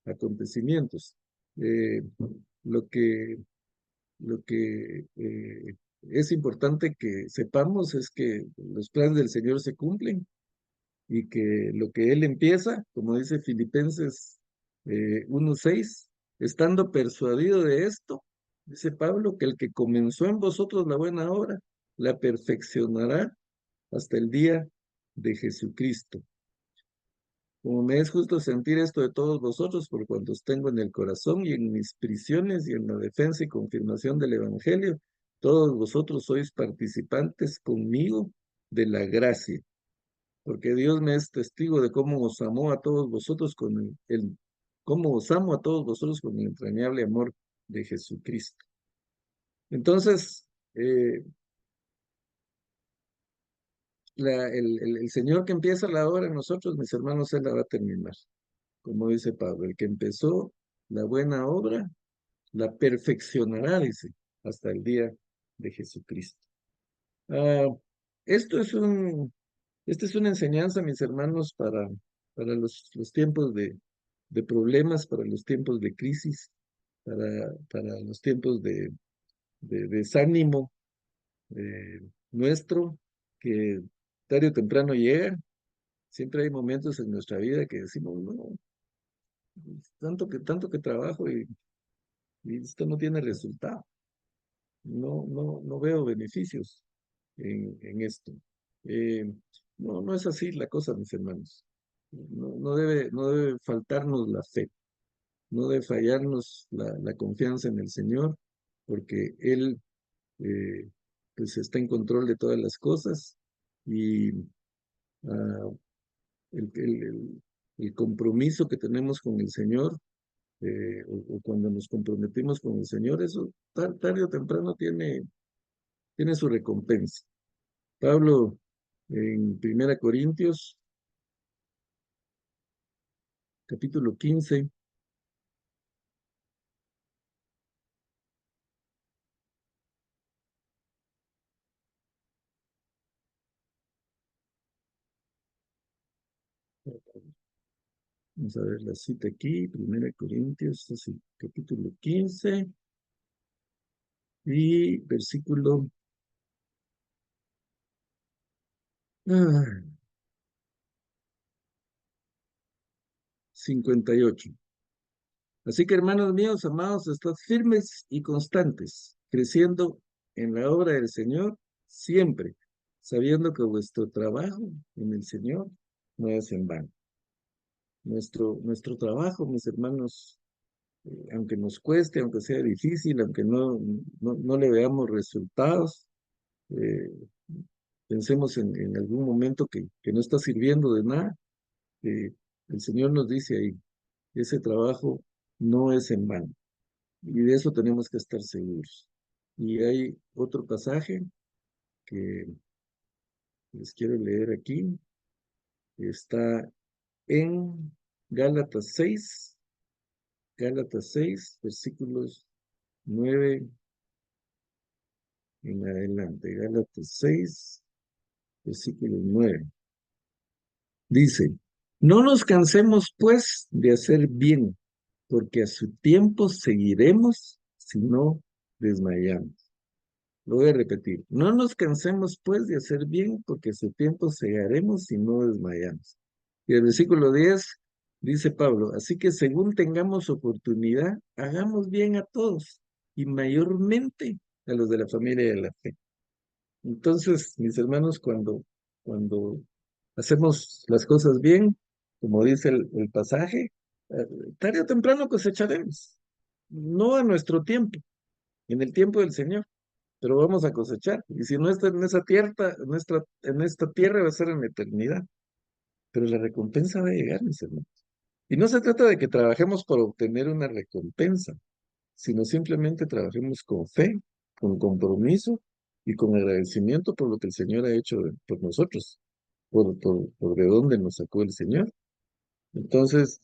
acontecimientos. Eh, lo que, lo que es importante que sepamos es que los planes del Señor se cumplen y que lo que Él empieza, como dice Filipenses 1:6, estando persuadido de esto, dice Pablo, que el que comenzó en vosotros la buena obra, la perfeccionará hasta el día de Jesucristo. Como me es justo sentir esto de todos vosotros, por cuanto os tengo en el corazón y en mis prisiones y en la defensa y confirmación del Evangelio, todos vosotros sois participantes conmigo de la gracia, porque Dios me es testigo de cómo os amó a todos vosotros cómo os amo a todos vosotros con el entrañable amor de Jesucristo. Entonces, eh, el Señor que empieza la obra en nosotros, mis hermanos, Él la va a terminar. Como dice Pablo, el que empezó la buena obra, la perfeccionará, dice, hasta el día de Jesucristo. Ah, esto es esta es una enseñanza, mis hermanos, para los tiempos de problemas, para los tiempos de crisis, para los tiempos de desánimo nuestro, que tarde o temprano llega. Siempre hay momentos en nuestra vida que decimos, no, tanto que trabajo y esto no tiene resultado. No veo beneficios en esto. Eh, no es así la cosa, mis hermanos. No debe faltarnos la fe, no debe fallarnos la confianza en el Señor, porque Él eh, pues está en control de todas las cosas y ah, el compromiso que tenemos con el Señor, o cuando nos comprometimos con el Señor, eso tarde o temprano tiene su recompensa. Pablo en 1 Corintios, capítulo 15, vamos a ver la cita aquí, 1 Corintios, así, capítulo 15 y versículo 58. Así que, hermanos míos, amados, estad firmes y constantes, creciendo en la obra del Señor siempre, sabiendo que vuestro trabajo en el Señor no es en vano. Nuestro trabajo, mis hermanos, aunque nos cueste, aunque sea difícil, aunque no le veamos resultados, eh, pensemos en algún momento que no está sirviendo de nada, el Señor nos dice ahí, ese trabajo no es en vano. Y de eso tenemos que estar seguros. Y hay otro pasaje que les quiero leer aquí. Está en Gálatas 6, Gálatas 6, versículos 9 en adelante. Gálatas 6, versículo 9. Dice, no nos cansemos pues de hacer bien, porque a su tiempo seguiremos si no desmayamos. Lo voy a repetir. No nos cansemos pues de hacer bien, porque a su tiempo segaremos si no desmayamos. Y el versículo 10 dice Pablo, así que según tengamos oportunidad, hagamos bien a todos, y mayormente a los de la familia de la fe. Entonces, mis hermanos, cuando hacemos las cosas bien, como dice el pasaje, tarde o temprano cosecharemos. No a nuestro tiempo, en el tiempo del Señor, pero vamos a cosechar. Y si no está en esa tierra, en esta tierra va a ser en la eternidad. Pero la recompensa va a llegar, mis hermanos. Y no se trata de que trabajemos por obtener una recompensa, sino simplemente trabajemos con fe, con compromiso y con agradecimiento por lo que el Señor ha hecho por nosotros, por de dónde nos sacó el Señor. Entonces,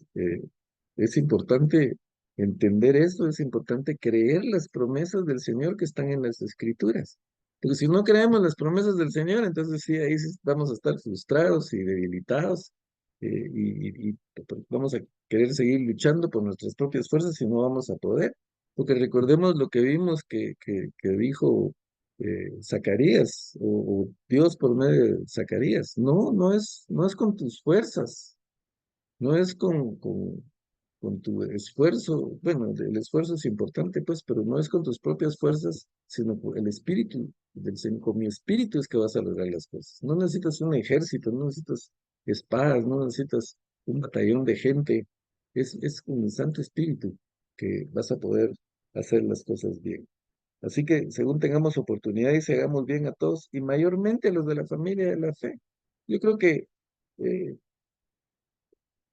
es importante entender esto, es importante creer las promesas del Señor que están en las Escrituras. Porque si no creemos las promesas del Señor, entonces sí, ahí sí vamos a estar frustrados y debilitados, y vamos a querer seguir luchando por nuestras propias fuerzas y no vamos a poder. Porque recordemos lo que vimos que dijo Zacarías, o Dios por medio de Zacarías. No es con tus fuerzas, no es con tu esfuerzo. Bueno, el esfuerzo es importante, pues, pero no es con tus propias fuerzas, sino con el espíritu del Señor. Con mi espíritu es que vas a lograr las cosas. No necesitas un ejército, no necesitas espadas, no necesitas un batallón de gente. Es con mi Santo Espíritu que vas a poder hacer las cosas bien. Así que, según tengamos oportunidad y hagamos bien a todos, y mayormente a los de la familia de la fe. Yo creo que eh,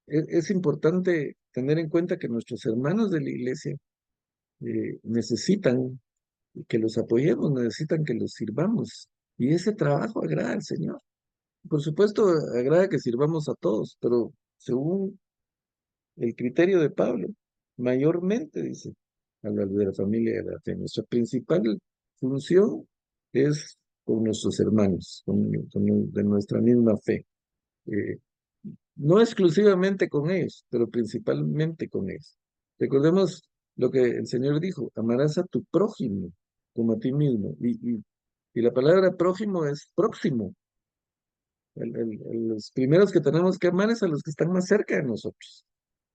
es importante tener en cuenta que nuestros hermanos de la iglesia necesitan que los apoyemos, necesitan que los sirvamos. Y ese trabajo agrada al Señor. Por supuesto, agrada que sirvamos a todos, pero según el criterio de Pablo, mayormente, dice, a la de la familia de la fe. Nuestra principal función es con nuestros hermanos, de nuestra misma fe. Eh, No exclusivamente con ellos, pero principalmente con ellos. Recordemos lo que el Señor dijo, amarás a tu prójimo como a ti mismo. Y la palabra prójimo es próximo. Los primeros que tenemos que amar es a los que están más cerca de nosotros,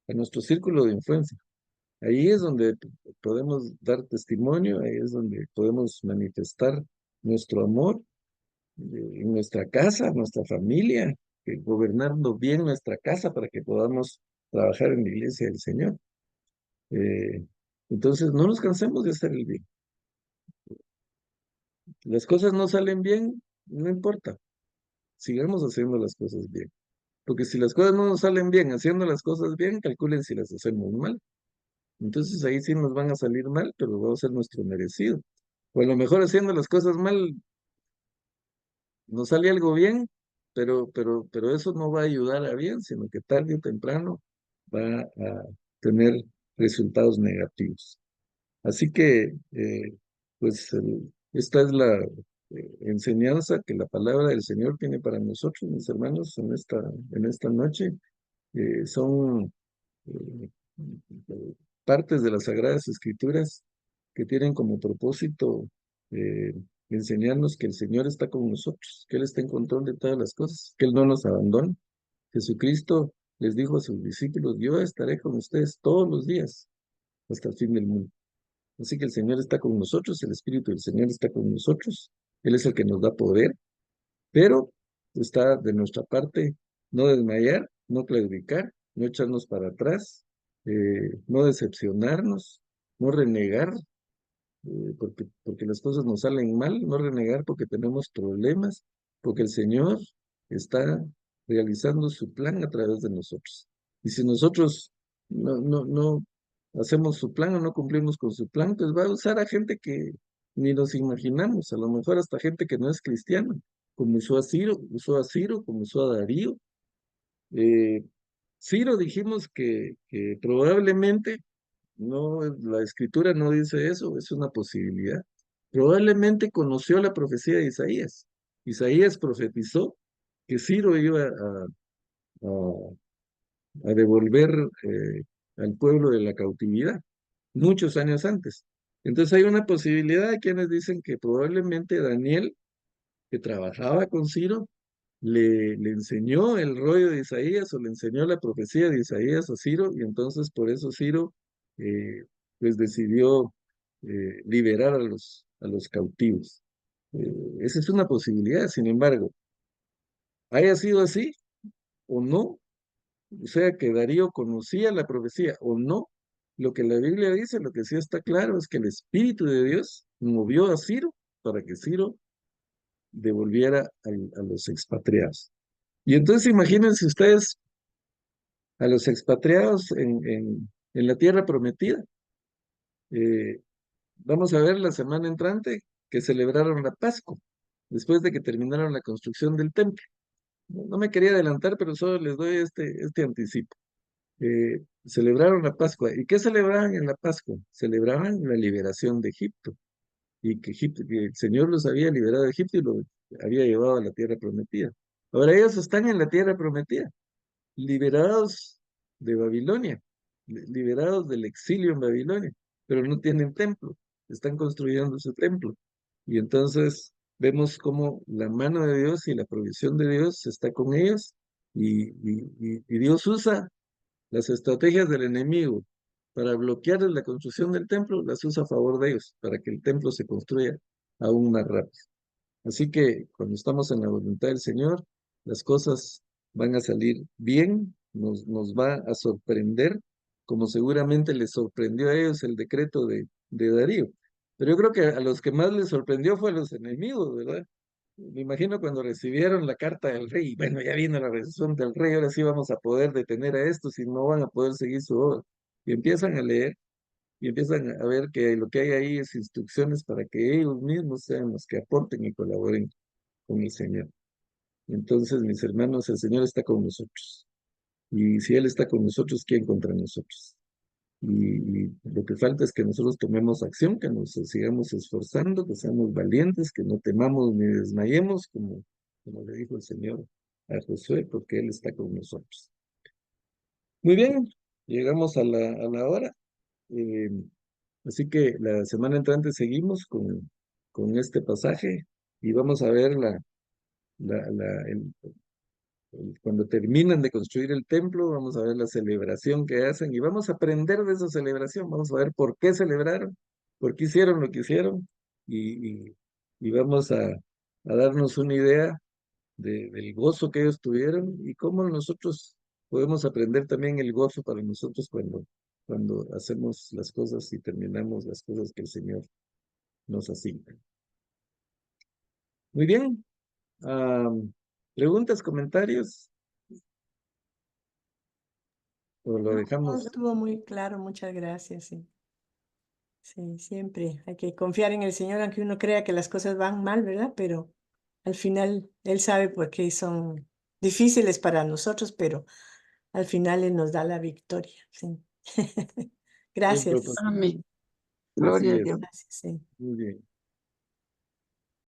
a nuestro círculo de influencia. Ahí es donde podemos dar testimonio, ahí es donde podemos manifestar nuestro amor en nuestra casa, nuestra familia, gobernando bien nuestra casa para que podamos trabajar en la iglesia del Señor. Eh, entonces, no nos cansemos de hacer el bien. Las cosas no salen bien, no importa, sigamos haciendo las cosas bien. Porque si las cosas no nos salen bien, haciendo las cosas bien, calculen si las hacemos mal. Entonces ahí sí nos van a salir mal, pero va a ser nuestro merecido. O a lo mejor haciendo las cosas mal, nos sale algo bien, pero eso no va a ayudar a bien, sino que tarde o temprano va a tener resultados negativos. Así que, pues, esta es la enseñanza que la palabra del Señor tiene para nosotros, mis hermanos, en esta noche. Son eh, partes de las Sagradas Escrituras que tienen como propósito eh, enseñarnos que el Señor está con nosotros, que Él está en control de todas las cosas, que Él no nos abandona. Jesucristo les dijo a sus discípulos, yo estaré con ustedes todos los días hasta el fin del mundo. Así que el Señor está con nosotros, el Espíritu del Señor está con nosotros, Él es el que nos da poder, pero está de nuestra parte no desmayar, no claudicar, no echarnos para atrás, no decepcionarnos, no renegar, porque las cosas nos salen mal, no renegar porque tenemos problemas, porque el Señor está realizando su plan a través de nosotros. Y si nosotros no hacemos su plan o no cumplimos con su plan, pues va a usar a gente que ni nos imaginamos, a lo mejor hasta gente que no es cristiana, como usó a Ciro, como usó a Darío. Eh, Ciro dijimos que probablemente no, la escritura no dice eso, es una posibilidad. Probablemente conoció la profecía de Isaías. Isaías profetizó que Ciro iba a devolver al pueblo de la cautividad muchos años antes. Entonces hay una posibilidad, quienes dicen que probablemente Daniel, que trabajaba con Ciro, le enseñó el rollo de Isaías o le enseñó la profecía de Isaías a Ciro, y entonces por eso Ciro eh, pues decidió liberar a los cautivos. Esa es una posibilidad, sin embargo, haya sido así o no, o sea que Darío conocía la profecía o no, lo que la Biblia dice, lo que sí está claro es que el Espíritu de Dios movió a Ciro para que Ciro devolviera a los expatriados. Y entonces imagínense ustedes a los expatriados en la tierra prometida. Eh, Vamos a ver la semana entrante que celebraron la Pascua, después de que terminaron la construcción del templo. No me quería adelantar, pero solo les doy este anticipo. Celebraron la Pascua. ¿Y qué celebraban en la Pascua? Celebraban la liberación de Egipto. Y que el Señor los había liberado de Egipto y los había llevado a la tierra prometida. Ahora ellos están en la tierra prometida, liberados de Babilonia, liberados del exilio en Babilonia, pero no tienen templo, están construyendo su templo. Y entonces vemos cómo la mano de Dios y la provisión de Dios está con ellos, y Dios usa las estrategias del enemigo para bloquear la construcción del templo, las usa a favor de ellos, para que el templo se construya aún más rápido. Así que cuando estamos en la voluntad del Señor, las cosas van a salir bien, nos va a sorprender, como seguramente les sorprendió a ellos el decreto de Darío. Pero yo creo que a los que más les sorprendió fue a los enemigos, ¿verdad? Me imagino cuando recibieron la carta del rey, bueno, ya vino la resolución del rey, ahora sí vamos a poder detener a estos y no van a poder seguir su obra. Y empiezan a leer y empiezan a ver que lo que hay ahí es instrucciones para que ellos mismos sean los que aporten y colaboren con el Señor. Entonces, mis hermanos, el Señor está con nosotros. Y si Él está con nosotros, ¿quién contra nosotros? Y lo que falta es que nosotros tomemos acción, que nos sigamos esforzando, que seamos valientes, que no temamos ni desmayemos, como le dijo el Señor a Josué, porque Él está con nosotros. Muy bien, llegamos a la hora. Eh, Así que la semana entrante seguimos con este pasaje y vamos a ver la, la- el- cuando terminan de construir el templo, vamos a ver la celebración que hacen y vamos a aprender de esa celebración, vamos a ver por qué celebraron, por qué hicieron lo que hicieron y vamos a darnos una idea del gozo que ellos tuvieron y cómo nosotros podemos aprender también el gozo para nosotros cuando hacemos las cosas y terminamos las cosas que el Señor nos asigna. Muy bien. ¿Preguntas, comentarios? ¿O lo No, todo dejamos? estuvo muy claro, muchas gracias. Sí. Sí, siempre hay que confiar en el Señor, aunque uno crea que las cosas van mal, ¿verdad? Pero al final Él sabe por qué son difíciles para nosotros, pero al final Él nos da la victoria. Sí. Buen Gracias. propósito. Amén. Así Gloria a es. Dios. Gracias, sí. Muy bien.